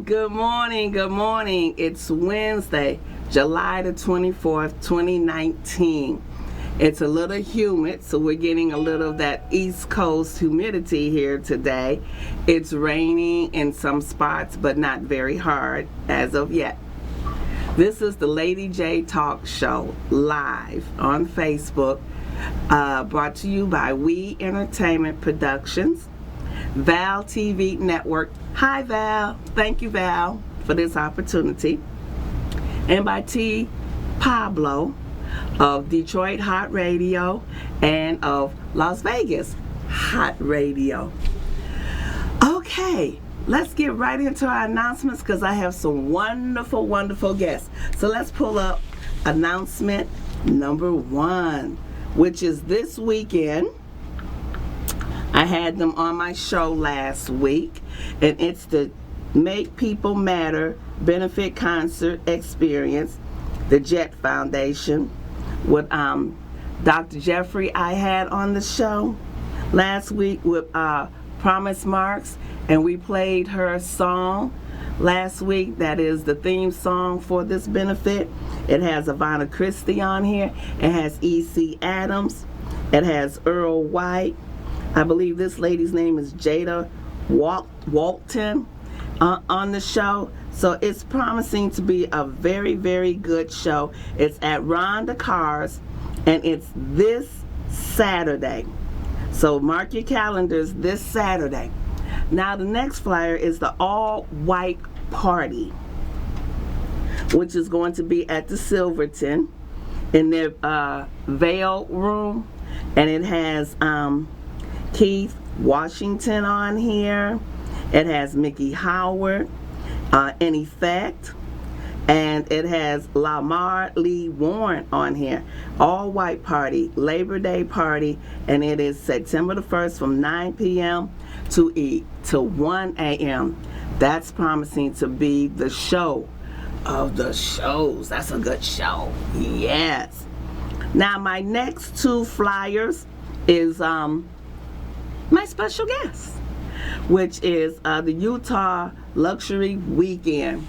Good morning, good morning. It's Wednesday, July the 24th, 2019. It's a little humid, so we're getting a little of that East Coast humidity here today. It's raining in some spots, but not very hard as of yet. This is the LadyJ Talk Show, live on Facebook, brought to you by We Entertainment Productions, Val TV Network. Hi Val, thank you Val for this opportunity. And by T. Pablo of Detroit Hot Radio and of Las Vegas Hot Radio. Okay, let's get right into our announcements because I have some wonderful, wonderful guests. So let's pull up announcement number 1, which is this weekend. I had them on my show last week, and it's the Make People Matter Benefit Concert Experience, the Jet Foundation, with Dr. Jeffrey I had on the show last week with Promise Marks, and we played her song last week. That is the theme song for this benefit. It has Ivana Christie on here. It has E.C. Adams. It has Earl White. I believe this lady's name is Jada Walton on the show. So it's promising to be a very, very good show. It's at Rhonda Cars, and it's this Saturday. So mark your calendars this Saturday. Now the next flyer is the all-white party, which is going to be at the Silverton in their Vail room, and it has Keith Washington on here. It has Mickey Howard in effect, and it has Lamar Lee Warren on here. All white party, Labor Day party, and it is September the 1st from 9 p.m. to 1 a.m. That's promising to be the show of the shows. That's a good show. Yes. Now my next 2 flyers is my special guest, which is the Utah Luxury Weekend.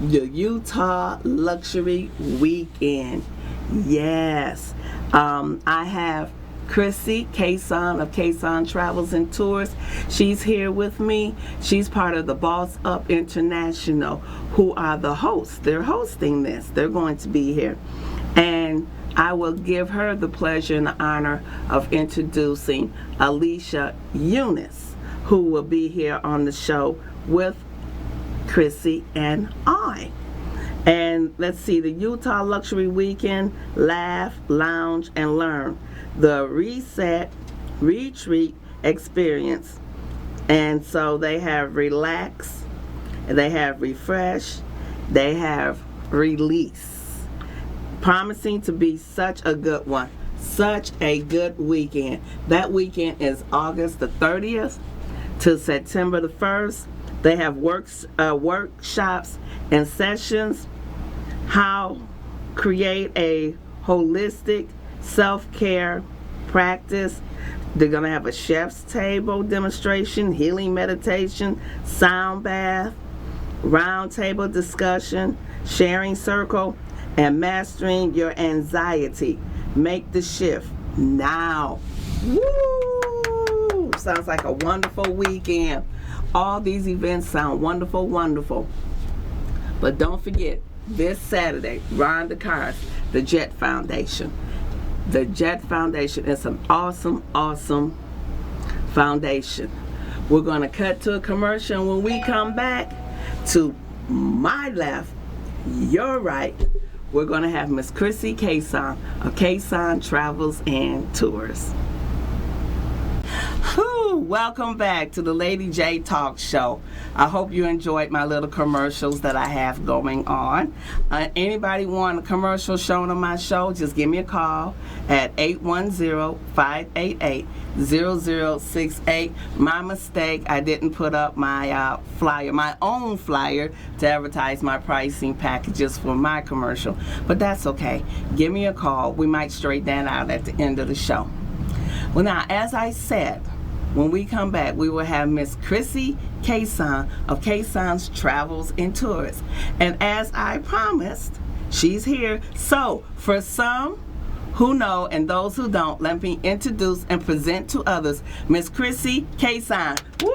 The Utah Luxury Weekend. Yes. I have Chrissy Kason of Kason Travels and Tours. She's here with me. She's part of the Boss Up International, who are the hosts. They're hosting this. They're going to be here. And I will give her the pleasure and the honor of introducing Alicia Eunice, who will be here on the show with Chrissy and I. And let's see, the Utah Luxury Weekend, Laugh, Lounge, and Learn. The Reset Retreat Experience. And so they have Relax, they have Refresh, they have Release. Promising to be such a good one. Such a good weekend. That weekend is August the 30th to September the 1st. They have workshops and sessions. How create a holistic self-care practice. They're going to have a chef's table demonstration, healing meditation, sound bath, round table discussion, sharing circle, and mastering your anxiety. Make the shift now. Woo! Sounds like a wonderful weekend. All these events sound wonderful, wonderful. But don't forget, this Saturday, Rhonda Cars, the Jet Foundation. The Jet Foundation is an awesome, awesome foundation. We're going to cut to a commercial, and when we come back, to my left, your right, we're going to have Miss Chrissy Kason of Kason Travels and Tours. Welcome back to the LadyJ Talk Show. I hope you enjoyed my little commercials that I have going on. Anybody want a commercial shown on my show, just give me a call at 810-588-0068. My mistake, I didn't put up my flyer, my own flyer, to advertise my pricing packages for my commercial. But that's okay. Give me a call. We might straighten that out at the end of the show. Well, now, as I said, when we come back, we will have Miss Chrissy Kason of Kason's Travels and Tours. And as I promised, she's here. So for some who know and those who don't, let me introduce and present to others Miss Chrissy Kason. Woo!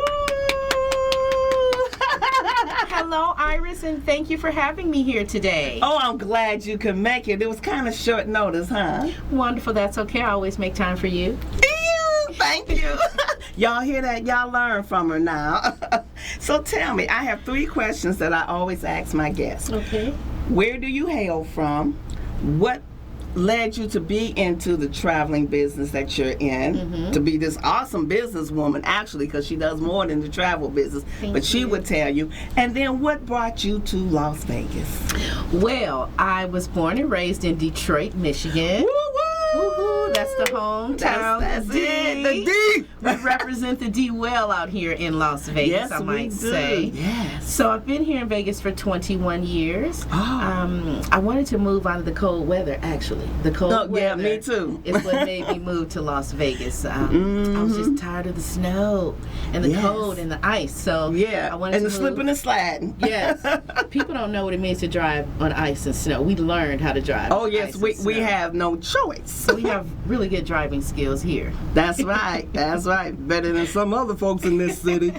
Hello, Iris, and thank you for having me here today. Oh, I'm glad you could make it. It was kind of short notice, huh? Wonderful. That's okay. I always make time for you. Ew, thank you. Y'all hear that? Y'all learn from her now. So tell me, I have 3 questions that I always ask my guests. Okay. Where do you hail from? What led you to be into the traveling business that you're in, to be this awesome businesswoman, actually, because she does more than the travel business, but she would tell you. And then what brought you to Las Vegas? Well, I was born and raised in Detroit, Michigan. Woo-hoo, that's the hometown. That's the it, the D. We represent the D well out here in Las Vegas, Yes, I might we do. say. Yes. So I've been here in Vegas for 21 years. Oh. I wanted to move out of the cold weather, actually. The cold weather. Yeah, me too. is what made me move to Las Vegas. I was just tired of the snow and the cold and the ice. So Yeah, I wanted and to the move. slipping and sliding. Yes. People don't know what it means to drive on ice and snow. We learned how to drive Oh, on yes, ice we and snow. have no choice. So we have really good driving skills here. That's right. That's right. Better than some other folks in this city.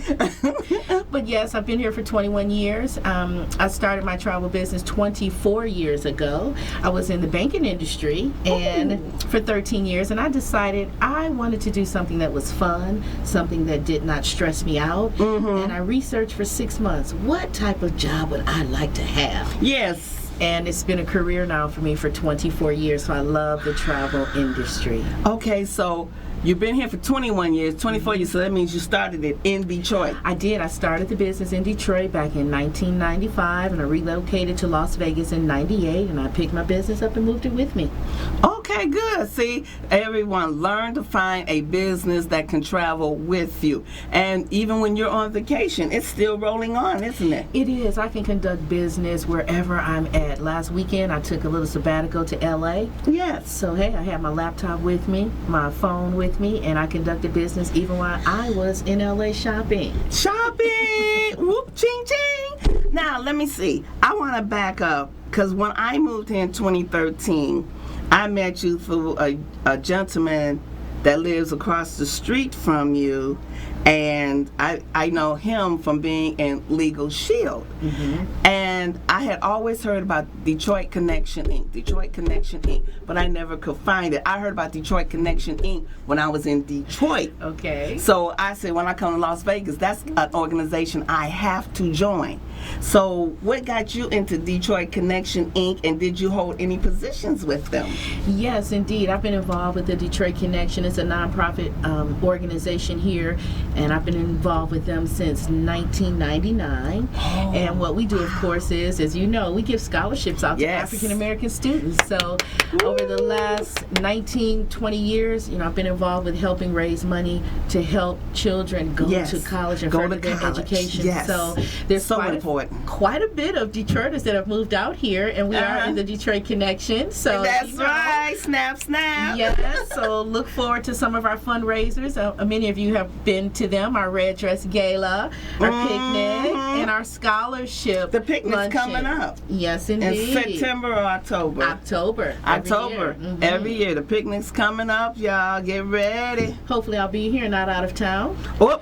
But yes, I've been here for 21 years. I started my travel business 24 years ago. I was in the banking industry and for 13 years, and I decided I wanted to do something that was fun, something that did not stress me out. And I researched for 6 months, what type of job would I like to have? Yes. And it's been a career now for me for 24 years, so I love the travel industry. Okay, so you've been here for 21 years, 24 years, so that means you started it in Detroit. I did. I started the business in Detroit back in 1995, and I relocated to Las Vegas in 98, and I picked my business up and moved it with me. Okay, good. See, everyone, learn to find a business that can travel with you. And even when you're on vacation, it's still rolling on, isn't it? It is. I can conduct business wherever I'm at. Last weekend, I took a little sabbatical to LA. Yes. So, hey, I had my laptop with me, my phone with me, and I conducted business even while I was in LA shopping. Shopping! Whoop, ching, ching! Now, let me see. I want to back up, because when I moved here in 2013, I met you through a gentleman that lives across the street from you, and I know him from being in Legal Shield. And I had always heard about Detroit Connection Inc., but I never could find it. I heard about Detroit Connection Inc. when I was in Detroit. Okay. So I said, when I come to Las Vegas, that's an organization I have to join. So what got you into Detroit Connection Inc., and did you hold any positions with them? Yes, indeed. I've been involved with the Detroit Connection. It's a nonprofit organization here, and I've been involved with them since 1999. And what we do, of course, is, as you know, we give scholarships out to African American students. So over the last 19, 20 years, you know, I've been involved with helping raise money to help children go to college and further their education. So there's quite a bit of Detroiters that have moved out here, and we are in the Detroit Connection. So that's right. Snap, snap. Yes. So look forward to some of our fundraisers. Many of you have been to them. Our Red Dress Gala, our picnic, and our scholarship. The picnic's luncheon. Coming up. Yes, indeed. In September or October? October. Every year. The picnic's coming up, y'all. Get ready. Hopefully I'll be here, not out of town. Oh.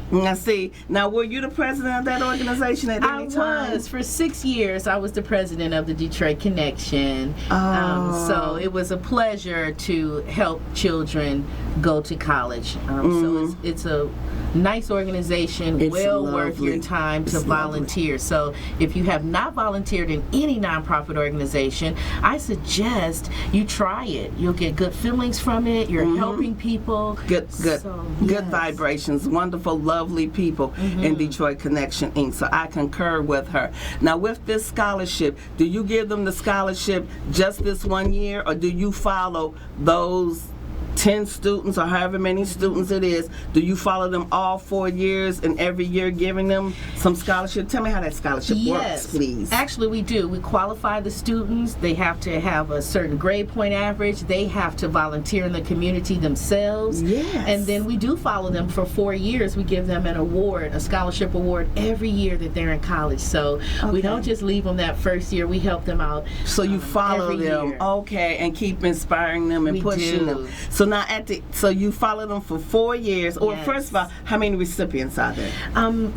Now see, now were you the president of that organization at any time? I was. For 6 years, I was the president of the Detroit Connection. So it was a pleasure to help children go to college. So it's a nice organization, it's well worth your time to volunteer. So if you have not volunteered in any nonprofit organization, I suggest you try it. You'll get good feelings from it. You're helping people. Good vibrations. Wonderful, lovely people in Detroit Connection Inc. So I concur with her. Now with this scholarship, do you give them the scholarship just this 1 year, or do you follow those 10 students or however many students it is, do you follow them all 4 years and every year giving them some scholarship? Tell me how that scholarship works, please. Actually, we do. We qualify the students. They have to have a certain grade point average. They have to volunteer in the community themselves. Yes. And then we do follow them for 4 years. We give them an award, a scholarship award, every year that they're in college. So we don't just leave them that first year. We help them out. So you follow them, year. Okay, and keep inspiring them and We pushing do. them. So now so you follow them for 4 years. Or Yes. first of all, how many recipients are there?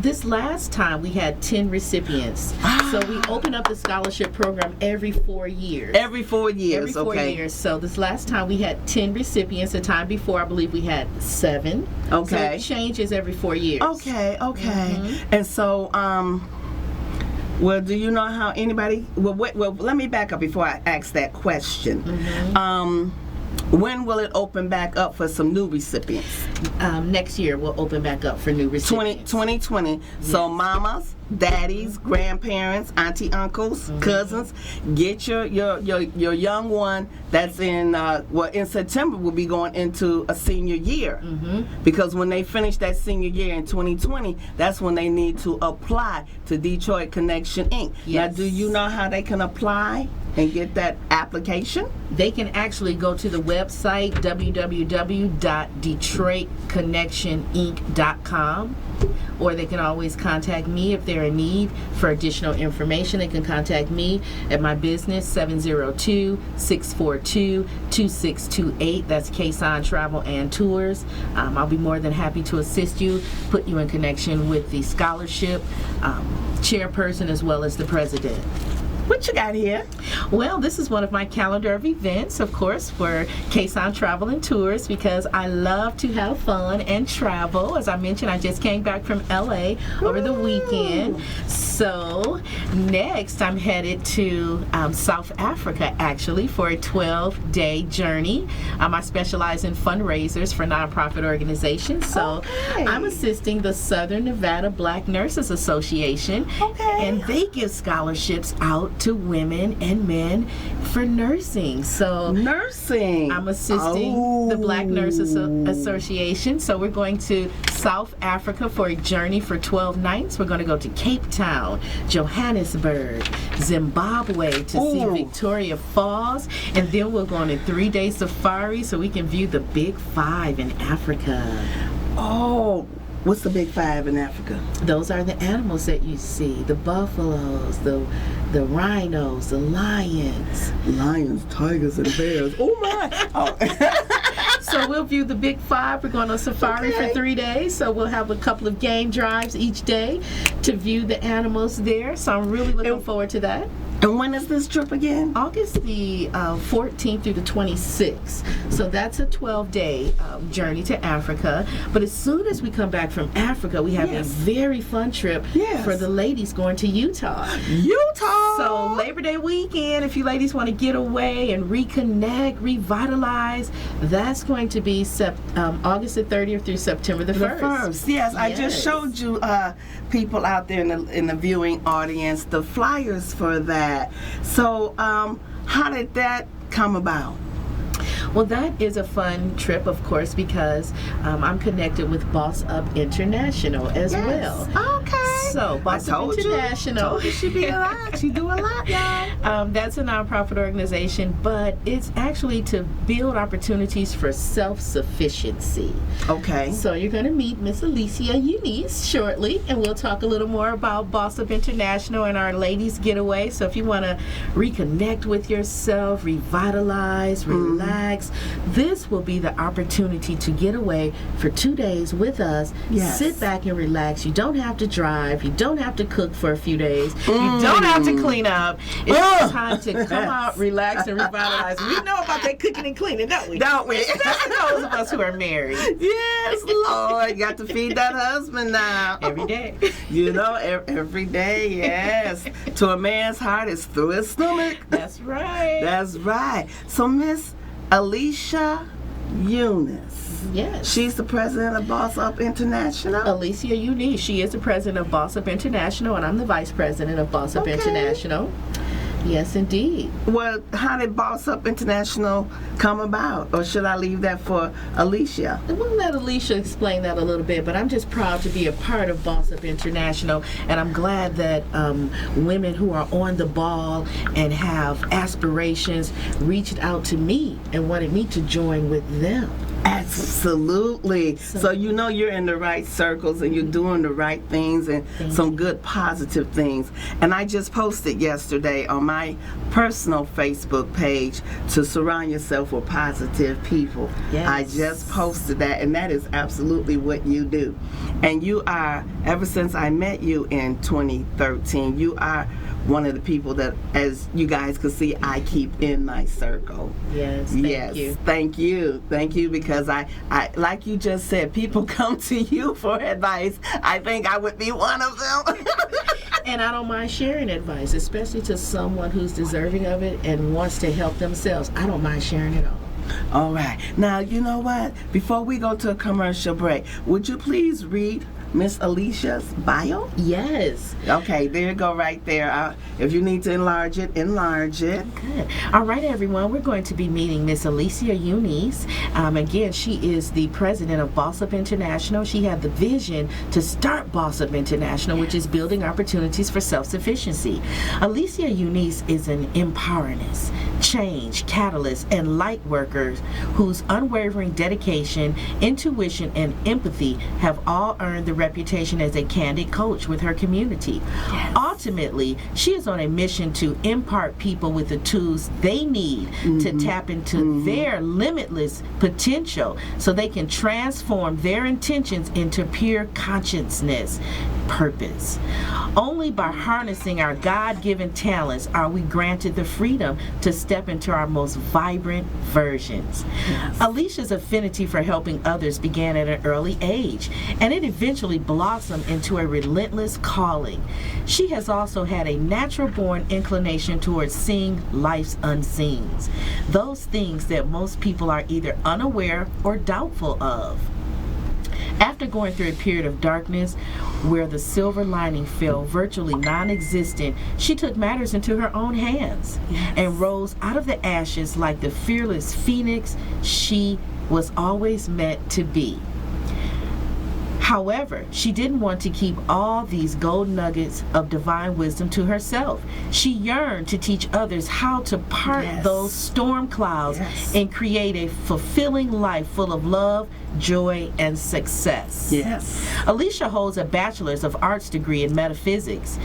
This last time we had 10 recipients. So we open up the scholarship program every 4 years. Every 4 years, Every 4 okay. years. So this last time we had 10 recipients. The time before, I believe we had 7. Okay. So it changes every 4 years. Okay. And so, well, do you know how anybody? Well, let me back up before I ask that question. When will it open back up for some new recipients? Next year we'll open back up for new recipients. 2020. Yes. So mamas, daddies, grandparents, auntie, uncles, cousins, get your young one that's in in September will be going into a senior year. Because when they finish that senior year in 2020, that's when they need to apply to Detroit Connection Inc. Yes. Now, do you know how they can apply and get that application? They can actually go to the website www.detroitconnectioninc.com, or they can always contact me if they're in need for additional information. They can contact me at my business, 702-642-2628. That's Kason Travel and Tours. I'll be more than happy to assist you, put you in connection with the scholarship chairperson as well as the president. What you got here? Well, this is one of my calendar of events, of course, for Kason Travel and Tours, because I love to have fun and travel. As I mentioned, I just came back from LA over the weekend. So next I'm headed to South Africa, actually, for a 12-day journey. I specialize in fundraisers for nonprofit organizations. So I'm assisting the Southern Nevada Black Nurses Association. And they give scholarships out to women and men for nursing. So nursing. I'm assisting the Black Nurses Association. So we're going to South Africa for a journey for 12 nights. We're going to go to Cape Town, Johannesburg, Zimbabwe to see Victoria Falls, and then we'll go on a 3-day safari so we can view the Big 5 in Africa. Oh, what's the Big 5 in Africa? Those are the animals that you see: the buffaloes, the rhinos, the lions. Lions, tigers, and bears. Oh my! So we'll view the Big 5. We're going on safari for 3 days. So we'll have a couple of game drives each day to view the animals there. So I'm really looking forward to that. And when is this trip again? August the 14th through the 26th. So that's a 12-day journey to Africa. But as soon as we come back from Africa, we have a very fun trip for the ladies going to Utah. So Labor Day weekend, if you ladies want to get away and reconnect, revitalize, that's going to be August the 30th through September the 1st. Yes, I just showed you people out there in the viewing audience the flyers for that. So how did that come about? Well, that is a fun trip, of course, because I'm connected with Boss Up International as well. Okay. So, Boss Up International. You should be a lot. She do a lot, y'all. That's a nonprofit organization, but it's actually to build opportunities for self-sufficiency. Okay. So you're going to meet Miss Alicia Eunice shortly, and we'll talk a little more about Boss Up International and our ladies getaway. So if you want to reconnect with yourself, revitalize, relax, this will be the opportunity to get away for 2 days with us. Sit back and relax. You don't have to drive. You don't have to cook for a few days. You don't have to clean up. It's time to come out, relax, and revitalize. We know about that cooking and cleaning, don't we? Don't we? Especially those of us who are married. Yes, Lord. You got to feed that husband now. Every day. You know, every day, yes. To a man's heart, it's through his stomach. That's right. That's right. So, Miss Alicia Eunice. Yes. She's the president of Boss Up International. Alicia Eunice. She is the president of Boss Up International, and I'm the vice president of Boss Up International. Yes, indeed. Well, how did Boss Up International come about? Or should I leave that for Alicia? And we'll let Alicia explain that a little bit, but I'm just proud to be a part of Boss Up International, and I'm glad that women who are on the ball and have aspirations reached out to me and wanted me to join with them. Absolutely. So you know you're in the right circles and you're doing the right things and some good positive things. And I just posted yesterday on my personal Facebook page to surround yourself with positive people. Yes. I just posted that, and that is absolutely what you do. And you are, ever since I met you in 2013, you are one of the people that, as you guys can see, I keep in my circle. Yes, thank you. Thank you, because I like you just said, people come to you for advice. I think I would be one of them. And I don't mind sharing advice, especially to someone who's deserving of it and wants to help themselves. I don't mind sharing it all. All right. Now, you know what? Before we go to a commercial break, would you please read Miss Alicia's bio? Yes. Okay, there you go right there. If you need to enlarge it, enlarge it. Good. All right, everyone. We're going to be meeting Miss Alicia Eunice. Again, she is the president of Boss Up International. She had the vision to start Boss Up International, which is building opportunities for self-sufficiency. Alicia Eunice is an empowerist, change, catalyst, and light worker whose unwavering dedication, intuition, and empathy have all earned the reputation as a candid coach with her community. Yes. Ultimately, she is on a mission to impart people with the tools they need to tap into their limitless potential so they can transform their intentions into pure consciousness, purpose. Only by harnessing our God-given talents are we granted the freedom to step into our most vibrant versions. Yes. Alicia's affinity for helping others began at an early age, and it eventually blossomed into a relentless calling. She has also had a natural-born inclination towards seeing life's unseens, those things that most people are either unaware or doubtful of. After going through a period of darkness where the silver lining felt virtually non-existent, she took matters into her own hands and rose out of the ashes like the fearless phoenix she was always meant to be. However, she didn't want to keep all these gold nuggets of divine wisdom to herself. She yearned to teach others how to part those storm clouds and create a fulfilling life full of love, joy, and success. Yes. Alicia holds a Bachelor's of Arts degree in metaphysics.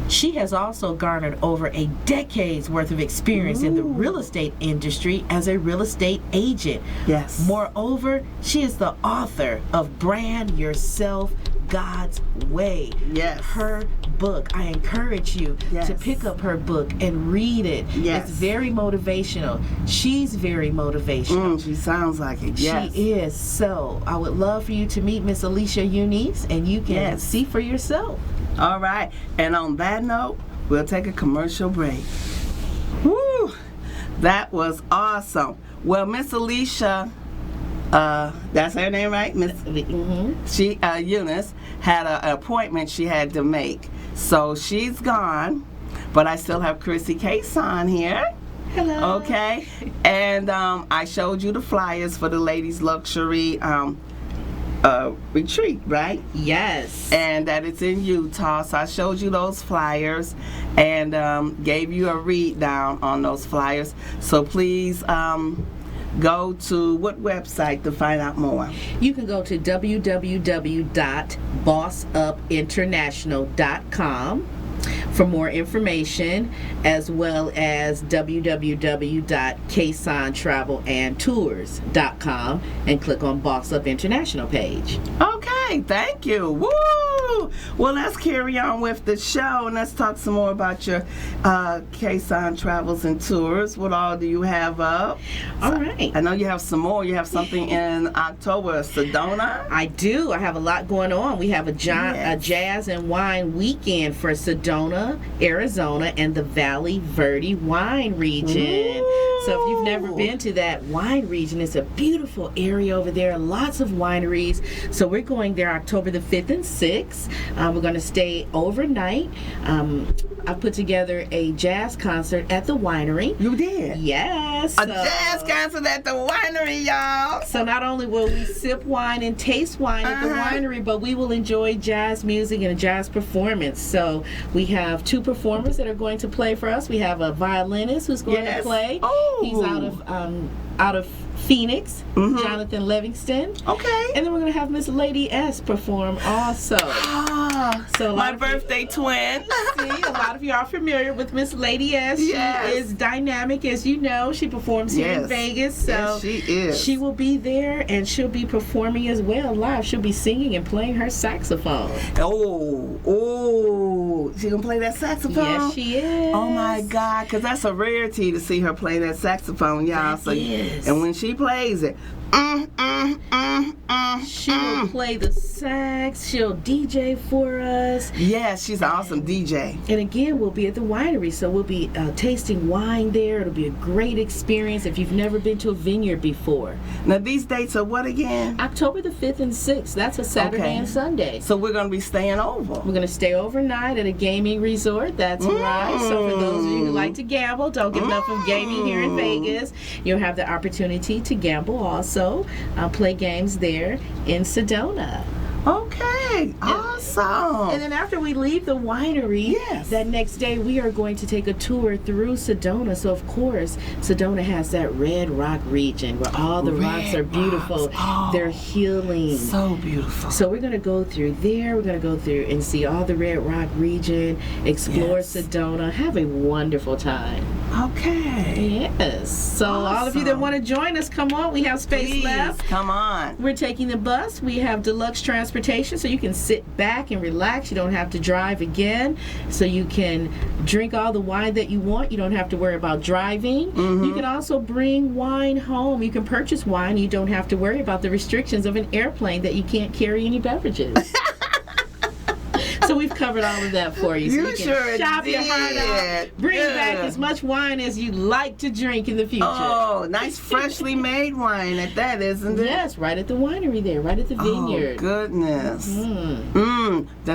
She has also garnered over a decade's worth of experience in the real estate industry as a real estate agent. Yes. Moreover, she is the author of Brand Yourself God's Way. Yes. Her book. I encourage you to pick up her book and read it. Yes. It's very motivational. She's very motivational. She sounds like it. Yes. She is. So I would love for you to meet Miss Alicia Eunice, and you can see for yourself. All right. And on that note, we'll take a commercial break. Woo! That was awesome. Well, Miss Alicia, that's her name, right? Miss she Eunice had an appointment she had to make. So she's gone, but I still have Chrissy Kason here. Hello. Okay. And I showed you the flyers for the ladies luxury retreat, right? Yes. And that it's in Utah. So I showed you those flyers and gave you a read down on those flyers. So please go to what website to find out more? You can go to www.bossupinternational.com for more information, as well as www.kasontravelandtours.com and click on Boss Up International page. Okay, thank you. Woo! Well, let's carry on with the show and let's talk some more about your Kason Travels and Tours. What all do you have up? All right. I know you have some more. You have something in October, Sedona. I do. I have a lot going on. We have a jazz and wine weekend for Sedona, Arizona, and the Valley Verde wine region. Ooh. So if you've never been to that wine region, it's a beautiful area over there. Lots of wineries. So we're going there October the 5th and 6th. We're going to stay overnight. I put together a jazz concert at the winery. You did? Yes. A jazz concert at the winery, y'all. So not only will we sip wine and taste wine at the winery, but we will enjoy jazz music and a jazz performance. So we have 2 performers that are going to play for us. We have a violinist who's going to play. Oh. He's out of Phoenix, Jonathan Livingston. Okay. And then we're going to have Miss Lady S perform also. So my birthday twin. See, a lot of you are familiar with Miss Lady S. Yes. She is dynamic, as you know. She performs here in Vegas. So yes, she is. She will be there, and she'll be performing as well live. She'll be singing and playing her saxophone. Oh, she gonna play that saxophone? Yes, she is. Oh my God, because that's a rarity to see her play that saxophone, y'all. That is. And when she plays it, she will play the sax. She'll DJ for us. Yes, she's an awesome DJ. And again, we'll be at the winery, so we'll be tasting wine there. It'll be a great experience if you've never been to a vineyard before. Now, these dates are what again? October the 5th and 6th. That's a Saturday and Sunday. So we're going to be staying over. We're going to stay overnight at a gaming resort. That's right. So for those of you who like to gamble, don't get enough of gaming here in Vegas, you'll have the opportunity to gamble also. Play games there in Sedona. Okay, awesome. And then after we leave the winery, that next day we are going to take a tour through Sedona. So of course, Sedona has that red rock region where all the rocks are beautiful. Oh, they're healing. So beautiful. So we're going to go through there. We're going to go through and see all the red rock region, explore Sedona, have a wonderful time. Okay. Yes. So all of you that want to join us, come on. We have space left. Come on. We're taking the bus. We have deluxe transportation, so you can sit back and relax. You don't have to drive again. So you can drink all the wine that you want. You don't have to worry about driving. You can also bring wine home. You can purchase wine. You don't have to worry about the restrictions of an airplane that you can't carry any beverages. So we've covered all of that for you. So you can shop your heart out. Bring back as much wine as you like to drink in the future. Oh, nice freshly made wine at that, isn't it? Yes, right at the winery there, right at the vineyard. Oh, goodness.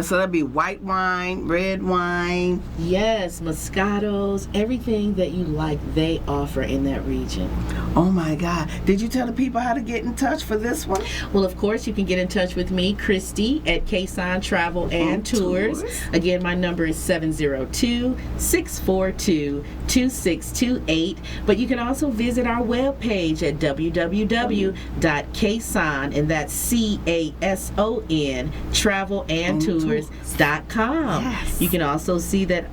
So that'd be white wine, red wine. Yes, Moscatos, everything that you like, they offer in that region. Oh my God. Did you tell the people how to get in touch for this one? Well, of course, you can get in touch with me, Christy, at Kson Travel and Tours. Again, my number is 702-642-2628. But you can also visit our webpage at www.kson, and that's CASON, travelandtours.com. Yes. You can also see that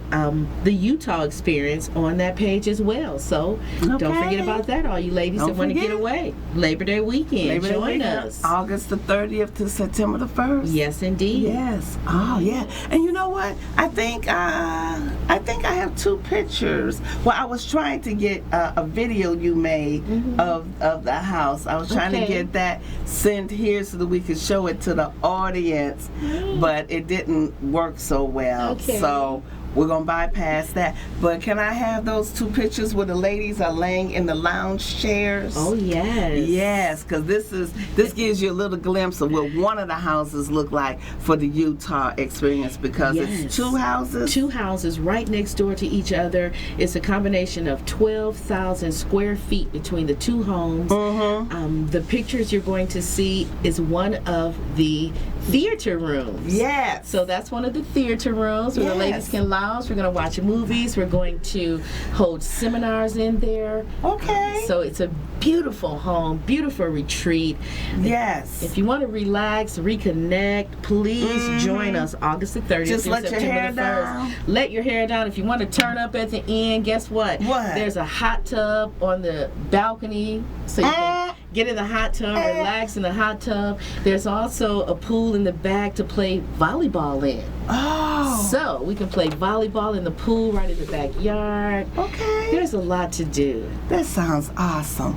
the Utah experience on that page as well. So don't forget about that, all you ladies that want to get away. Labor Day weekend. Join us. August the 30th to September the 1st. Yes, indeed. Yes. Oh, yeah. And you know what? I think I have 2 pictures. Well, I was trying to get a video you made of the house. I was trying to get that sent here so that we could show it to the audience, but it didn't work so well. So we're going to bypass that. But can I have those 2 pictures where the ladies are laying in the lounge chairs? Oh, yes. Yes, because this gives you a little glimpse of what one of the houses look like for the Utah experience, because it's 2 houses. 2 houses right next door to each other. It's a combination of 12,000 square feet between the 2 homes. The pictures you're going to see is one of the theater rooms. Yes. So that's one of the theater rooms where the ladies can lounge. We're going to watch movies. We're going to hold seminars in there. Okay. So it's a beautiful home, beautiful retreat. Yes. If you want to relax, reconnect, please join us August the 30th. Just let September your hair the 1st. down. Let your hair down. If you want to turn up at the end, guess what? What? There's a hot tub on the balcony, so you can get in the hot tub, relax in the hot tub. There's also a pool in the back to play volleyball in. Oh. So we can play volleyball in the pool right in the backyard. Okay. There's a lot to do. That sounds awesome.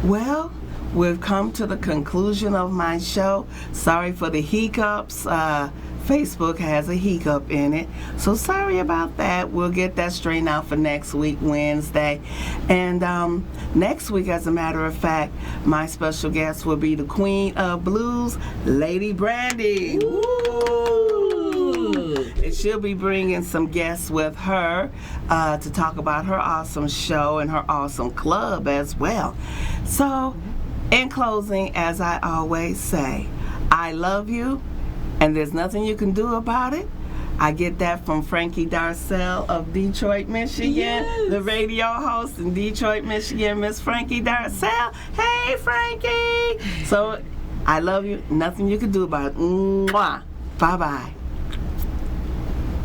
Well, we've come to the conclusion of my show. Sorry for the hiccups. Facebook has a hiccup in it, so sorry about that. We'll get that straightened out for next week, Wednesday. And next week, as a matter of fact, my special guest will be the Queen of Blues, Lady Brandy. Woo! and she'll be bringing some guests with her to talk about her awesome show and her awesome club as well. So, in closing, as I always say, I love you, and there's nothing you can do about it. I get that from Frankie Darcell of Detroit, Michigan, Yes. the radio host in Detroit, Michigan, Miss Frankie Darcell. Hey, Frankie! So, I love you. Nothing you can do about it. Mwah. Bye-bye.